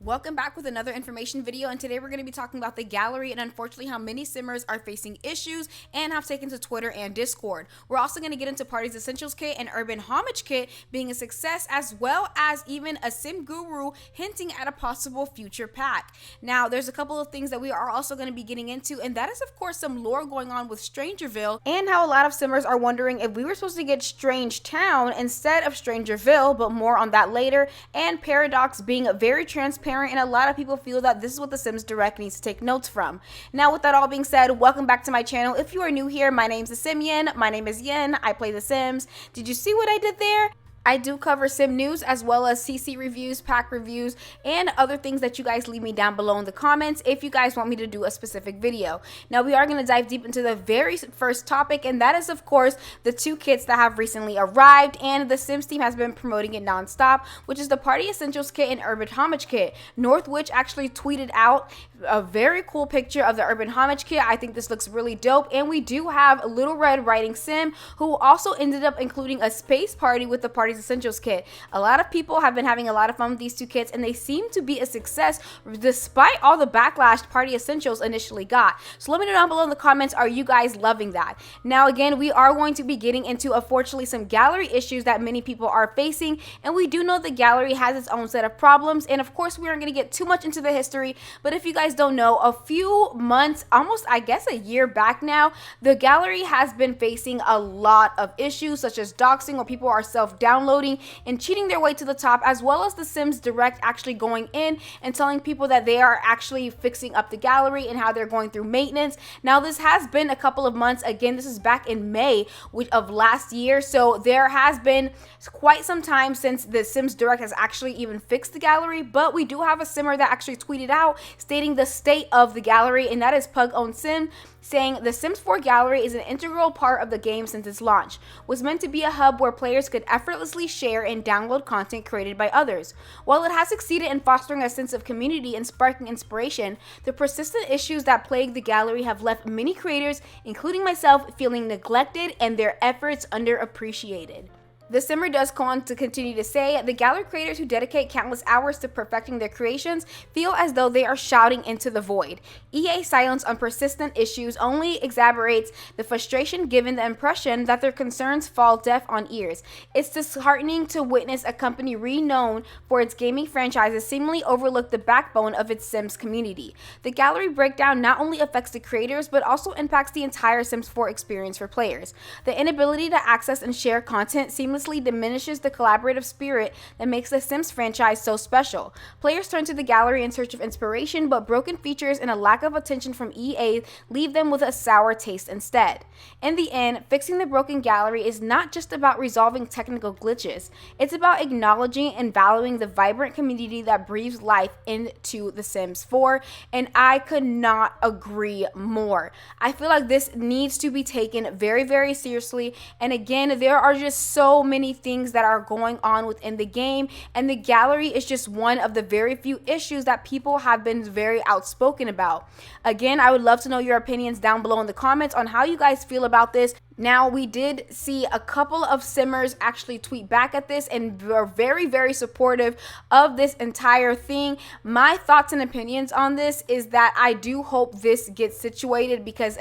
Welcome back with another information video, and today we're going to be talking about the gallery and unfortunately how many simmers are facing issues and have taken to Twitter and Discord. We're also going to get into Party's Essentials Kit and Urban Homage Kit being a success, as well as even a SimGuru hinting at a possible future pack. Now, there's a couple of things that we are also going to be getting into, and that is of course some lore going on with Strangerville and how a lot of simmers are wondering if we were supposed to get Strangetown instead of Strangerville, but more on that later, and Paradox being very transparent, and a lot of people feel that this is what the Sims Direct needs to take notes from. Now, with that all being said, welcome back to my channel. If you are new here, my name's Yen. My name is Yen. I play The Sims. Did you see what I did there? I do cover sim news as well as CC reviews, pack reviews, and other things that you guys leave me down below in the comments if you guys want me to do a specific video. Now, we are going to dive deep into the very first topic, and that is of course the two kits that have recently arrived, and the Sims team has been promoting it non-stop, which is the Party Essentials Kit and Urban Homage Kit. Northwich actually tweeted out a very cool picture of the Urban Homage Kit. I think this looks really dope, and we do have Little Red Riding Sim, who also ended up including a space party with the Party's Essentials Kit. A lot of people have been having a lot of fun with these two kits, and they seem to be a success despite all the backlash Party Essentials initially got. So let me know down below in the comments, are you guys loving that? Now again, we are going to be getting into unfortunately some gallery issues that many people are facing, and we do know the gallery has its own set of problems, and of course we aren't going to get too much into the history, but if you guys don't know, a few months, almost I guess a year back now, the gallery has been facing a lot of issues such as doxing, where people are self-downloading and cheating their way to the top, as well as the Sims Direct actually going in and telling people that they are actually fixing up the gallery and how they're going through maintenance. Now, this has been a couple of months. Again, this is back in May of last year, so there has been quite some time since the Sims Direct has actually even fixed the gallery, but we do have a simmer that actually tweeted out stating the state of the gallery, and that is Pug Own Sim, saying the Sims 4 gallery is an integral part of the game since its launch. Was meant to be a hub where players could effortlessly share and download content created by others. While it has succeeded in fostering a sense of community and sparking inspiration, the persistent issues that plague the gallery have left many creators, including myself, feeling neglected and their efforts underappreciated. The simmer does go on to continue to say, the gallery creators who dedicate countless hours to perfecting their creations feel as though they are shouting into the void. EA's silence on persistent issues only exacerbates the frustration, given the impression that their concerns fall deaf on ears. It's disheartening to witness a company renowned for its gaming franchises seemingly overlook the backbone of its Sims community. The gallery breakdown not only affects the creators, but also impacts the entire Sims 4 experience for players. The inability to access and share content seamlessly diminishes the collaborative spirit that makes the Sims franchise so special. Players turn to the gallery in search of inspiration, but broken features and a lack of attention from EA leave them with a sour taste instead. In the end, fixing the broken gallery is not just about resolving technical glitches. It's about acknowledging and valuing the vibrant community that breathes life into The Sims 4, and I could not agree more. I feel like this needs to be taken very, very seriously, and again, there are just so many things that are going on within the game, and the gallery is just one of the very few issues that people have been very outspoken about. Again, I would love to know your opinions down below in the comments on how you guys feel about this. Now, we did see a couple of simmers actually tweet back at this and were very, very supportive of this entire thing. My thoughts and opinions on this is that I do hope this gets situated, because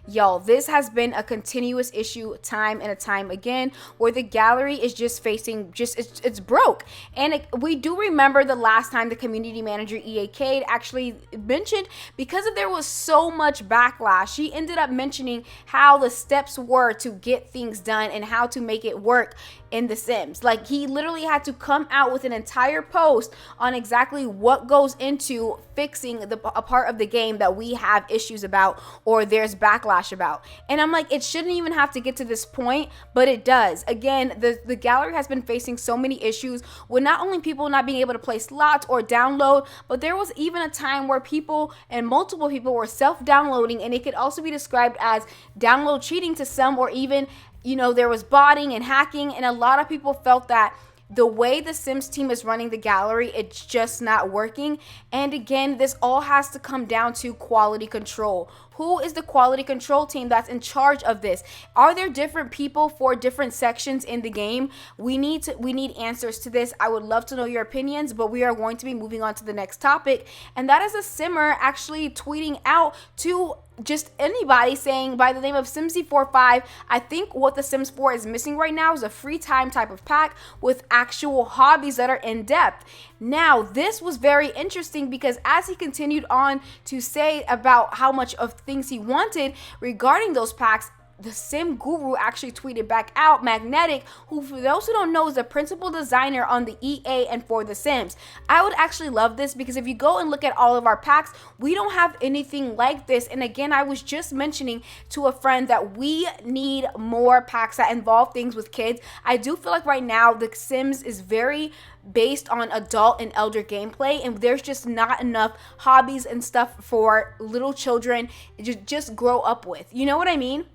y'all, this has been a continuous issue time and time again, where the gallery is just facing it's broke. And we do remember the last time the community manager EA Cade actually mentioned, because there was so much backlash, she ended up mentioning how the steps were to get things done and how to make it work in The Sims. Like, he literally had to come out with an entire post on exactly what goes into fixing a part of the game that we have issues about or there's backlash about. And I'm like, it shouldn't even have to get to this point, but it does. Again, the gallery has been facing so many issues with not only people not being able to play slots or download, but there was even a time where people and multiple people were self-downloading, and it could also be described as download cheating to some, or even, you know, there was botting and hacking, and a lot of people felt that the way the Sims team is running the gallery, it's just not working. And again, this all has to come down to quality control. Who is the quality control team that's in charge of this? Are there different people for different sections in the game? We need answers to this. I would love to know your opinions, but we are going to be moving on to the next topic, and that is a simmer actually tweeting out to just anybody saying by the name of Simsy45, I think what The Sims 4 is missing right now is a free time type of pack with actual hobbies that are in depth. Now, this was very interesting because as he continued on to say about how much of things he wanted regarding those packs, the SimGuru actually tweeted back out, Magnetic, who for those who don't know is the principal designer on the EA and for The Sims. I would actually love this because if you go and look at all of our packs, we don't have anything like this. And again, I was just mentioning to a friend that we need more packs that involve things with kids. I do feel like right now The Sims is very based on adult and elder gameplay, and there's just not enough hobbies and stuff for little children to just grow up with. You know what I mean?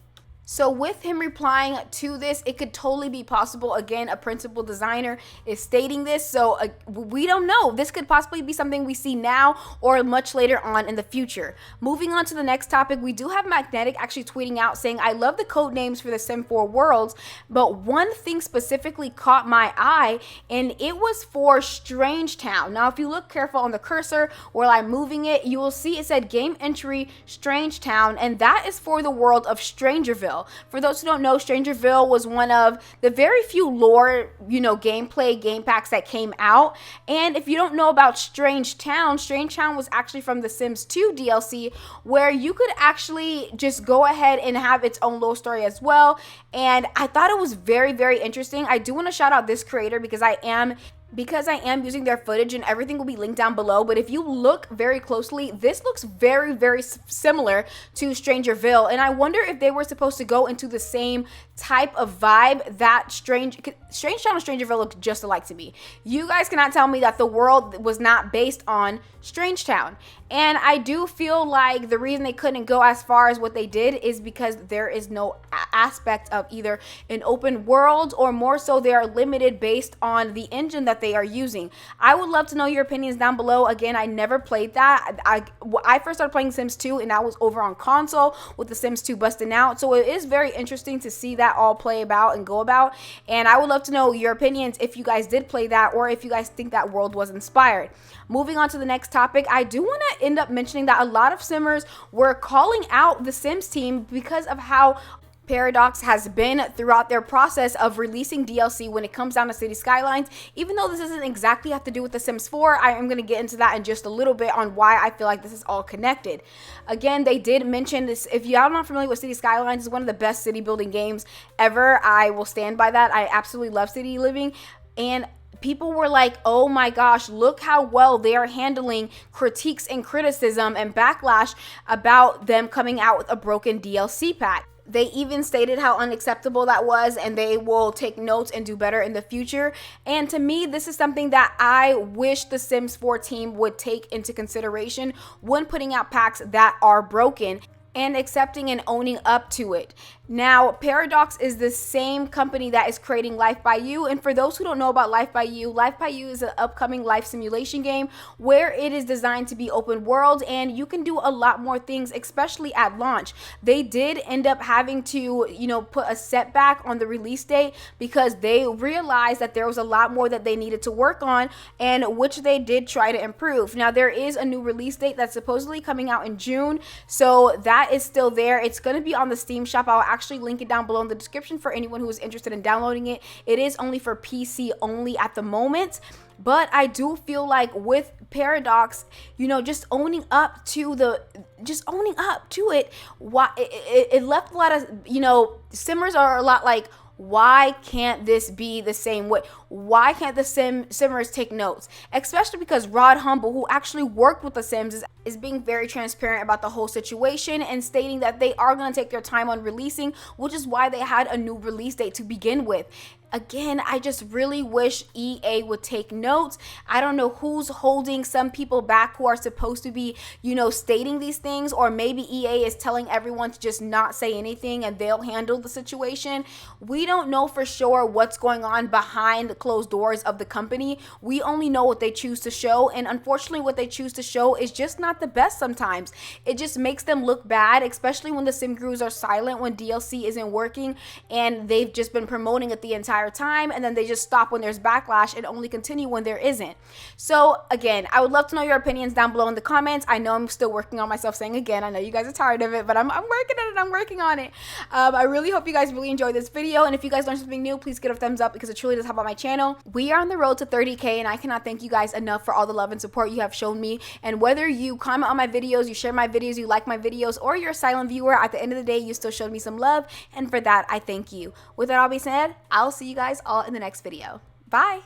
So with him replying to this, it could totally be possible. Again, a principal designer is stating this, so we don't know. This could possibly be something we see now or much later on in the future. Moving on to the next topic, we do have Magnetic actually tweeting out saying, I love the code names for the Sim 4 worlds, but one thing specifically caught my eye, and it was for Strangetown. Now, if you look careful on the cursor while I'm moving it, you will see it said game entry Strangetown, and that is for the world of Strangerville. For those who don't know, Strangerville was one of the very few lore, gameplay game packs that came out. And if you don't know about Strangetown was actually from the Sims 2 DLC, where you could actually just go ahead and have its own little story as well. And I thought it was very, very interesting. I do want to shout out this creator because I am using their footage, and everything will be linked down below. But if you look very closely, this looks very, very similar to Strangerville. And I wonder if they were supposed to go into the same type of vibe that Strangetown and Strangerville look just alike to me. You guys cannot tell me that the world was not based on Strangetown. And I do feel like the reason they couldn't go as far as what they did is because there is no aspect of either an open world, or more so they are limited based on the engine that they are using. I would love to know your opinions down below. Again, I never played that. I first started playing Sims 2, and that was over on console with the Sims 2 busting out. So it is very interesting to see that all play about and go about. And I would love to know your opinions if you guys did play that, or if you guys think that world was inspired. Moving on to the next topic, I do want to end up mentioning that a lot of Simmers were calling out the Sims team because of how Paradox has been throughout their process of releasing DLC when it comes down to City Skylines. Even though this doesn't exactly have to do with The Sims 4, I am going to get into that in just a little bit on why I feel like this is all connected. Again, they did mention this. If you are not familiar with City Skylines, it's one of the best city building games ever. I will stand by that. I absolutely love city living. And people were like, oh my gosh, look how well they are handling critiques and criticism and backlash about them coming out with a broken DLC pack. They even stated how unacceptable that was, and they will take notes and do better in the future. And to me, this is something that I wish the Sims 4 team would take into consideration when putting out packs that are broken, and accepting and owning up to it. Now, Paradox is the same company that is creating Life by You. And for those who don't know about Life by You is an upcoming life simulation game where it is designed to be open world, and you can do a lot more things, especially at launch. They did end up having to, put a setback on the release date because they realized that there was a lot more that they needed to work on, and which they did try to improve. Now, there is a new release date that's supposedly coming out in June, so that is still there. It's going to be on the Steam shop. I'll actually link it down below in the description for anyone who is interested in downloading it. It is only for PC only at the moment. But I do feel like with Paradox, just owning up to it, why it left a lot of, simmers are a lot like, why can't this be the same way? Why can't the Simmers take notes? Especially because Rod Humble, who actually worked with the Sims, is being very transparent about the whole situation and stating that they are going to take their time on releasing, which is why they had a new release date to begin with. Again, I just really wish EA would take notes. I don't know who's holding some people back who are supposed to be, stating these things, or maybe EA is telling everyone to just not say anything and they'll handle the situation. We don't know for sure what's going on behind the closed doors of the company. We only know what they choose to show, and unfortunately what they choose to show is just not the best sometimes. It just makes them look bad, especially when the SimGurus are silent, when DLC isn't working, and they've just been promoting it the entire time, and then they just stop when there's backlash and only continue when there isn't. So again, I would love to know your opinions down below in the comments. I know I'm still working on myself saying again. I know you guys are tired of it, but I'm working on it. I really hope you guys really enjoyed this video, and if you guys learned something new, please give it a thumbs up because it truly does help out my channel. We are on the road to 30K, and I cannot thank you guys enough for all the love and support you have shown me. And whether you comment on my videos, you share my videos, you like my videos, or you're a silent viewer, at the end of the day, you still showed me some love, and for that, I thank you. With that all being said, I'll see you guys all in the next video. Bye.